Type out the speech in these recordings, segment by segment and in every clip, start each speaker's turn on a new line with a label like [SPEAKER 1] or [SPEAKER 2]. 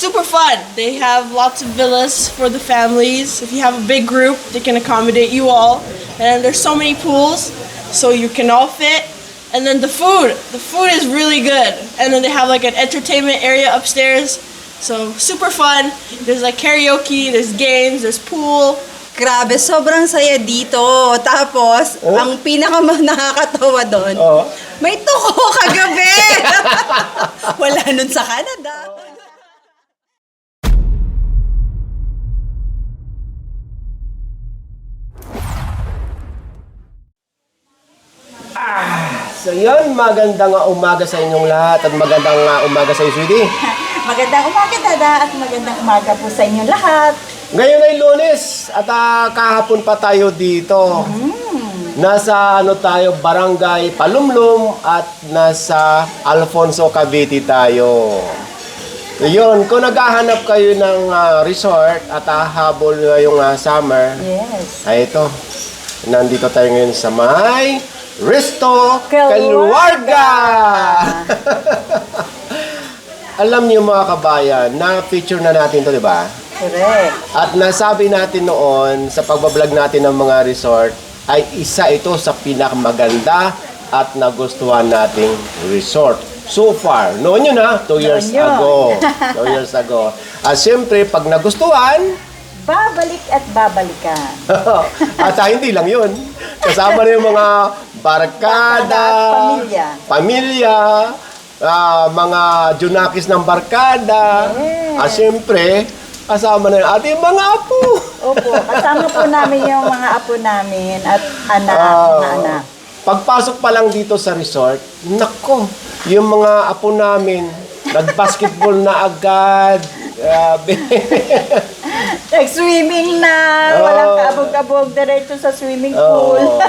[SPEAKER 1] super fun. They have lots of villas for the families. If you have a big group, they can accommodate you all. And there's so many pools, so you can all fit. And then the food is really good. And then they have like an entertainment area upstairs. So super fun. There's like karaoke, there's games, there's pool.
[SPEAKER 2] Grabe, sobrang saya dito. Tapos, ang nakakatawa doon, may tuko kagabi. Wala nun sa Canada.
[SPEAKER 3] So yun, magandang umaga sa inyong lahat at magandang umaga sa iyo, sweetie.
[SPEAKER 2] Magandang umaga, Dada, at magandang umaga po sa inyong lahat.
[SPEAKER 3] Ngayon ay Lunes at kahapon pa tayo dito. Nasa tayo, Barangay Palumlum at nasa Alfonso, Cavite tayo. So yun, kung naghahanap kayo ng resort at habol ngayong summer,
[SPEAKER 2] Yes.
[SPEAKER 3] ay ito, nandito tayo ngayon sa may Resto Caluarga! Alam niyo mga kabayan, na-feature na natin to, di ba?
[SPEAKER 2] Correct.
[SPEAKER 3] At nasabi natin noon sa pagbablog natin ng mga resort, ay isa ito sa pinakamaganda at nagustuhan nating resort. So far, noon yun 2 years
[SPEAKER 2] Noon yun.
[SPEAKER 3] ago. 2 years ago. At siyempre, pag nagustuhan,
[SPEAKER 2] Babalik at babalikan.
[SPEAKER 3] at hindi lang yun. Kasama na yung mga barkada, pamilya, mga junakis ng barkada.
[SPEAKER 2] Yes.
[SPEAKER 3] At siyempre, kasama na yung ating mga apo.
[SPEAKER 2] Opo, kasama po namin yung mga apo namin at anak na anak.
[SPEAKER 3] Pagpasok pa lang dito sa resort, nako, yung mga apo namin, nag-basketball na agad. Grabe.
[SPEAKER 2] Nag-swimming na, walang kabog-kabog, diretso sa swimming pool.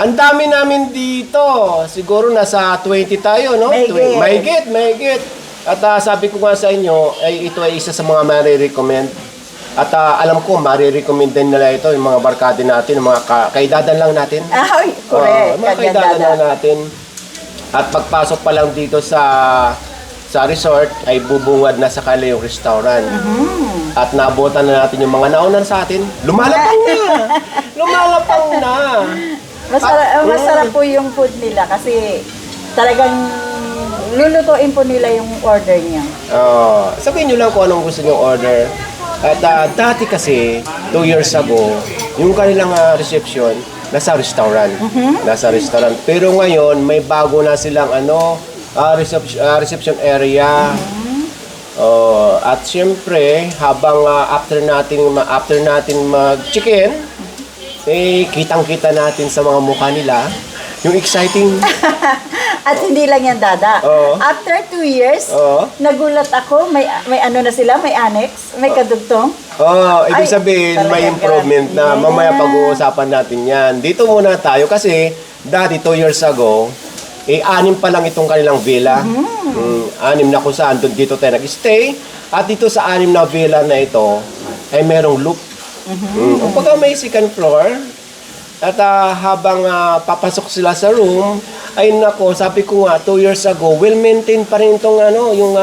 [SPEAKER 3] Ang dami namin dito. Siguro nasa 20 tayo, no? Mahigit. At sabi ko nga sa inyo, ay ito ay isa sa mga marirecommend. At alam ko, marirecommend din nila ito, yung mga barkada natin, yung mga kaidadan lang natin.
[SPEAKER 2] Ay, correct.
[SPEAKER 3] Mga kaidadan lang natin. At pagpasok pa lang dito sa resort, ay bubungad na sa kanila yung restaurant. At naabutan na natin yung mga naunan sa atin. Lumalapang na!
[SPEAKER 2] Masarap po yung food nila kasi talagang lulutuin po nila yung order niya.
[SPEAKER 3] Sabihin nyo lang kung anong gusto nyo order. At dati kasi, 2 years ago, yung kanilang reception, nasa restaurant. Nasa restaurant. Pero ngayon, may bago na silang reception area. At siyempre, habang after natin mag-check-in, kitang-kita natin sa mga mukha nila yung exciting.
[SPEAKER 2] At hindi lang yan, Dada. After 2 years, nagulat ako, may ano na sila, may annex, may kadugtong.
[SPEAKER 3] Ibig sabihin, may improvement na. Mamaya pag-uusapan natin yan. Dito muna tayo kasi dati 2 years ago, 6 pa lang itong kanilang villa. 6 na kung saan dito tayo nag-stay. At dito sa 6 na villa na ito, ay merong loop. Pagka may second floor, at habang papasok sila sa room, ay nako, sabi ko nga, 2 years ago, well-maintained pa rin itong yung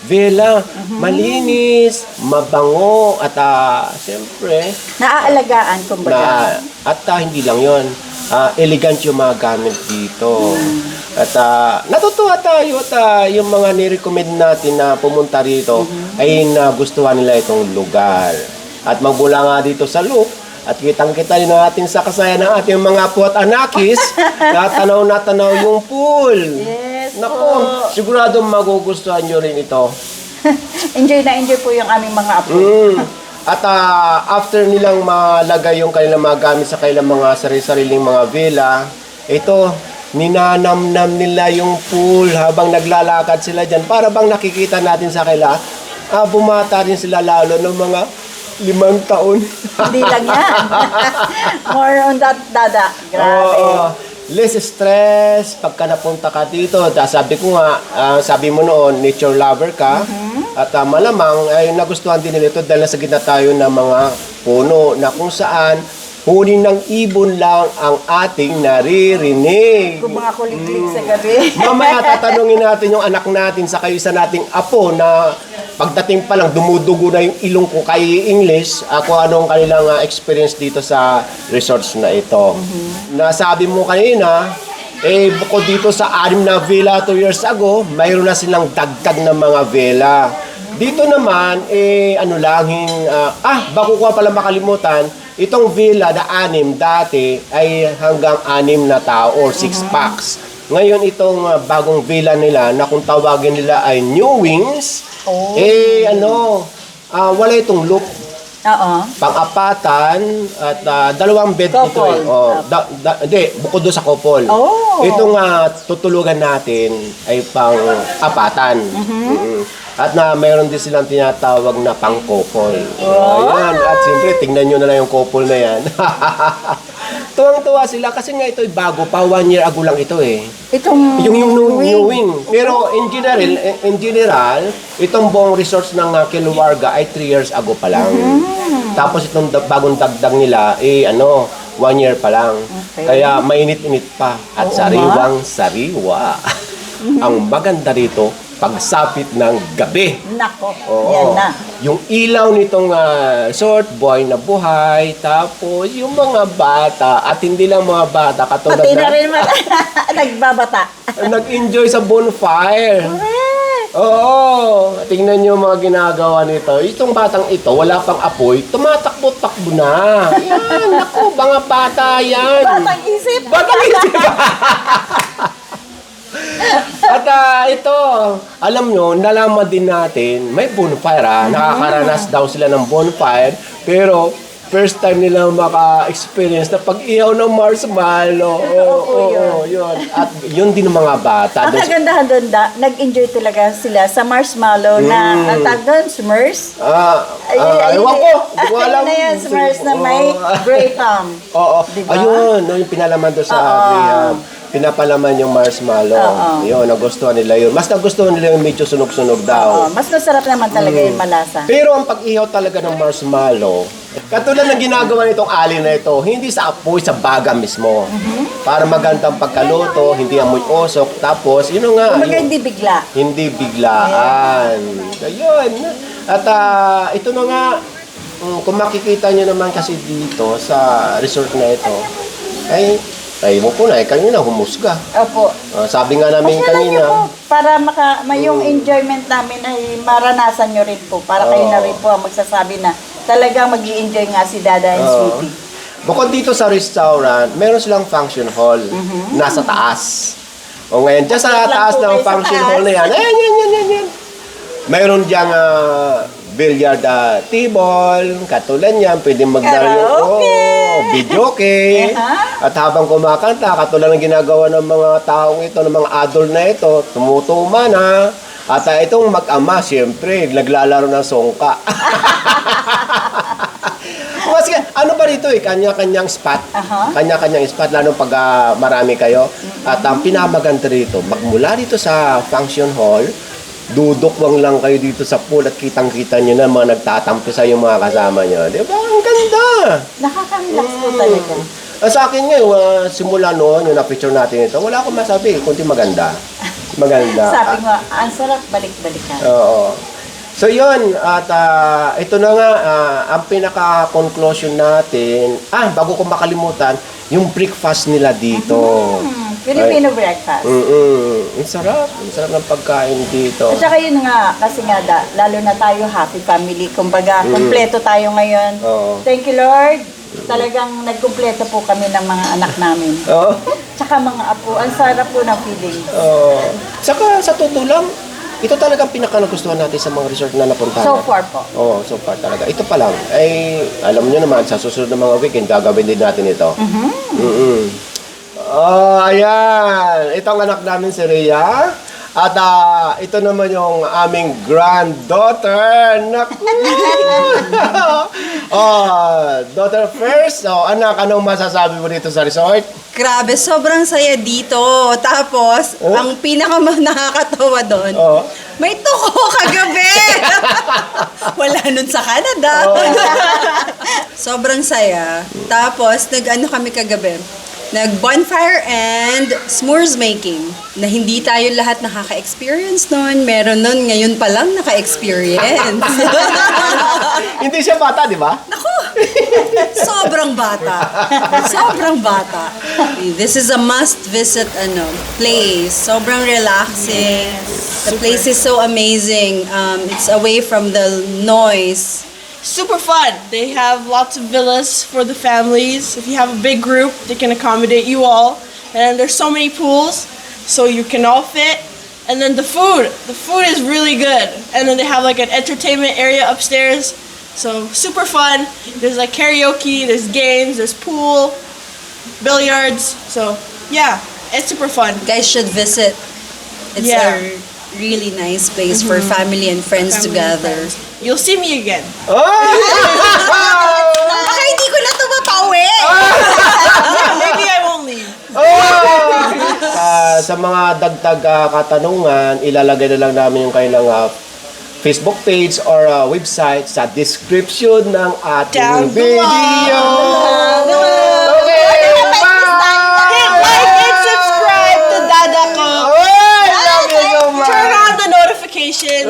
[SPEAKER 3] villa. Malinis, mabango, at siyempre,
[SPEAKER 2] Naaalagaan, kumbaga.
[SPEAKER 3] at hindi lang yon, elegant yung mga gamit dito. At natutuwa tayo at yung mga nirecommend natin na pumunta rito ay nagustuhan nila itong lugar. At magmula nga dito sa loop, at kitang-kita rin natin sa kasaya ng ating mga apo at anakis, natanaw yung pool.
[SPEAKER 2] Yes,
[SPEAKER 3] Nako, sigurado magugustuhan nyo rin ito.
[SPEAKER 2] Enjoy na enjoy po yung aming mga apo.
[SPEAKER 3] At after nilang malagay yung kanilang mga gamit sa kanilang mga sarili-sariling mga villa, ito, ninanamnam nila yung pool habang naglalakad sila dyan. Para bang nakikita natin sa kanila, bumata rin sila lalo ng mga 5 taon.
[SPEAKER 2] Hindi lang yan. More on that, Dada. Grabe.
[SPEAKER 3] Less stress pagka napunta ka dito. Sabi ko nga, sabi mo noon, nature lover ka. At malamang ay nagustuhan din nila ito dahil nasa gitna tayo ng mga puno na kung saan huni ng ibon lang ang ating naririnig.
[SPEAKER 2] Kung mga kuliklik sa gabi.
[SPEAKER 3] Mamaya tatanungin natin yung anak natin sa isa nating apo na pagdating pa lang dumudugo na yung ilong ko kay English, ako anong kanilang experience dito sa resorts na ito. Nasabi mo kanina, bukod dito sa 6 na villa 2 years ago, mayroon na silang dagdag na mga villa. Dito naman, bago ko pala makalimutan, itong villa na 6 dati ay hanggang 6 na tao or 6 packs. Ngayon itong bagong villa nila na kung tawagin nila ay New Wings, wala itong loop.
[SPEAKER 2] Oo.
[SPEAKER 3] Pang-apatan at 2 bed ito eh.
[SPEAKER 2] Couple.
[SPEAKER 3] Hindi, bukod doon sa couple.
[SPEAKER 2] Oh.
[SPEAKER 3] Itong tutulugan natin ay pang-apatan. At mayroon din silang tinatawag na pang-couple. Ayan. At siyempre, tingnan nyo na lang yung couple na yan. Tuwang-tuwa sila kasi nga ito ay bago pa. 1 year ago lang ito eh.
[SPEAKER 2] Itong
[SPEAKER 3] Yung new wing. Pero in general, itong buong resorts ng Kilauea ay 3 years ago pa lang. Tapos itong bagong dagdag nila, 1 year pa lang.
[SPEAKER 2] Okay.
[SPEAKER 3] Kaya mainit-init pa at sariwang-sariwa. Ang maganda rito, pagsapit ng gabi.
[SPEAKER 2] Nako,
[SPEAKER 3] Oo.
[SPEAKER 2] yan na.
[SPEAKER 3] Yung ilaw nitong short boy na buhay, tapos yung mga bata, at hindi lang mga bata, katulad
[SPEAKER 2] Pati na
[SPEAKER 3] na
[SPEAKER 2] rin nagbabata.
[SPEAKER 3] nag-enjoy sa bonfire.
[SPEAKER 2] Correct.
[SPEAKER 3] Oo, tingnan nyo mga ginagawa nito. Itong batang ito, wala pang apoy, tumatakbo-takbo na. Yan, naku, mga bata yan.
[SPEAKER 2] Batang isip.
[SPEAKER 3] Batang isip. At ito, alam nyo, nalaman din natin, may bonfire nakakaranas daw sila ng bonfire, pero first time nila maka-experience na pag-ihaw ng marshmallow. Oo, yun. At yun din ng mga bata.
[SPEAKER 2] Ang kagandahan doon, nag-enjoy talaga sila sa marshmallow na, ang tag doon, S'mores.
[SPEAKER 3] Ewan ko, hindi ko alam.
[SPEAKER 2] Ayun na yan, S'mores na may Graham.
[SPEAKER 3] Oo,
[SPEAKER 2] Diba?
[SPEAKER 3] ayun, yung pinalaman doon sa Graham. Pinapalaman yung marshmallow. Yun, nagustuhan nila yun. Mas nagustuhan nila yung medyo sunog-sunog daw.
[SPEAKER 2] Mas masarap naman talaga yung malasa.
[SPEAKER 3] Pero ang pag-ihaw talaga ng marshmallow, katulad ng ginagawa nitong ali na ito, hindi sa apoy, sa baga mismo. Para magandang pagkaluto, hindi amoy usok. Tapos, yun nga.
[SPEAKER 2] Kumbaga hindi bigla.
[SPEAKER 3] Hindi biglaan. Ayun. At ito na nga, kung makikita nyo naman kasi dito sa resort na ito, ay mo po na, kanina humusga.
[SPEAKER 2] Opo.
[SPEAKER 3] Sabi nga namin
[SPEAKER 2] Pasyalan niyo
[SPEAKER 3] kanina,
[SPEAKER 2] po, para yung enjoyment namin ay maranasan nyo rin po. Para kayo na rin po ang magsasabi na talagang mag-i-enjoy nga si Dada and Sweetie.
[SPEAKER 3] bukod dito sa restaurant, meron silang function hall. Nasa taas. O ngayon, dyan sa taas
[SPEAKER 2] po
[SPEAKER 3] ng
[SPEAKER 2] kayo sa
[SPEAKER 3] function
[SPEAKER 2] taas.
[SPEAKER 3] hall na yan, yan. Mayroon diyang billiard table, katulad niyan, pwede
[SPEAKER 2] Karaoke.
[SPEAKER 3] videoke. At habang kumakanta, katulad ng ginagawa ng mga taong ito, ng mga adult na ito, tumutuma na. At itong mag-ama, siyempre, naglalaro ng songka. Kasi ano ba rito kanya-kanyang spot. Kanya-kanyang spot, lalo pag marami kayo. At ang pinamaganda rito, magmula dito sa function hall, dudukwang lang kayo dito sa pool at kitang-kita nyo na mga nagtatampi sa yung mga kasama nyo. Di ba? Ang ganda!
[SPEAKER 2] Nakaka-relax po talaga.
[SPEAKER 3] Sa akin ngayon, simula noon, yung na-picture natin ito, wala akong masabi, kundi maganda. Maganda.
[SPEAKER 2] Sabi nga, ang sarap balik-balikan.
[SPEAKER 3] Oo. So yun, at ito na nga, ang pinaka-conclusion natin, bago ko makalimutan, yung breakfast nila dito.
[SPEAKER 2] Filipino breakfast.
[SPEAKER 3] Ang sarap ng pagkain dito.
[SPEAKER 2] At saka yun nga, kasi nga, lalo na tayo, happy family. Kumbaga, kompleto tayo ngayon.
[SPEAKER 3] Oo.
[SPEAKER 2] Thank you, Lord. Talagang nagkumpleto po kami ng mga anak namin.
[SPEAKER 3] Oo.
[SPEAKER 2] Tsaka mga apo, ang sarap po ng feeling.
[SPEAKER 3] Saka sa totoo lang, ito talagang pinaka-nagustuhan natin sa mga resort na napuntahan.
[SPEAKER 2] So far po.
[SPEAKER 3] Oo, so far talaga. Ito pa lang, ay alam nyo naman, sa susunod na mga weekend, gagawin din natin ito. Ayan. Ito ang anak namin si Rhea. At ito naman yung aming granddaughter. Naku! Daughter first. Anak, anong masasabi mo dito sa resort?
[SPEAKER 4] Grabe, sobrang saya dito. Tapos, ang nakakatawa doon, may tuko kagabi. Wala nun sa Canada. Sobrang saya. Tapos, nag-ano kami kagabi? Nag-bonfire and s'mores making na hindi tayo lahat nakaka-experience nun. Meron nun, ngayon pa lang naka-experience.
[SPEAKER 3] Hindi siya bata, di ba?
[SPEAKER 4] Naku! Sobrang bata. Sobrang bata. This is a must-visit place. Sobrang relaxing. The place is so amazing. It's away from the noise.
[SPEAKER 1] Super fun. They have lots of villas for the families. If you have a big group, they can accommodate you all. And there's so many pools, so you can all fit. And then the food is really good. And then they have like an entertainment area upstairs. So super fun. There's like karaoke, there's games, there's pool, billiards. So yeah, it's super fun.
[SPEAKER 4] You guys should visit. It's
[SPEAKER 1] Yeah.
[SPEAKER 4] a really nice place for family and friends
[SPEAKER 1] Family and
[SPEAKER 4] together.
[SPEAKER 1] friends. You'll see me again.
[SPEAKER 4] Baka hindi ko na ito mapauwi!
[SPEAKER 1] Maybe I won't leave.
[SPEAKER 3] Sa mga dagdag katanungan, ilalagay na lang namin yung kanilang Facebook page or website sa description ng ating
[SPEAKER 1] Down
[SPEAKER 3] video.
[SPEAKER 1] below.
[SPEAKER 3] Okay,
[SPEAKER 1] Hit
[SPEAKER 3] bye!
[SPEAKER 1] like and subscribe to Dada Ko.
[SPEAKER 3] Oy, love you so much!
[SPEAKER 1] Turn on the notifications.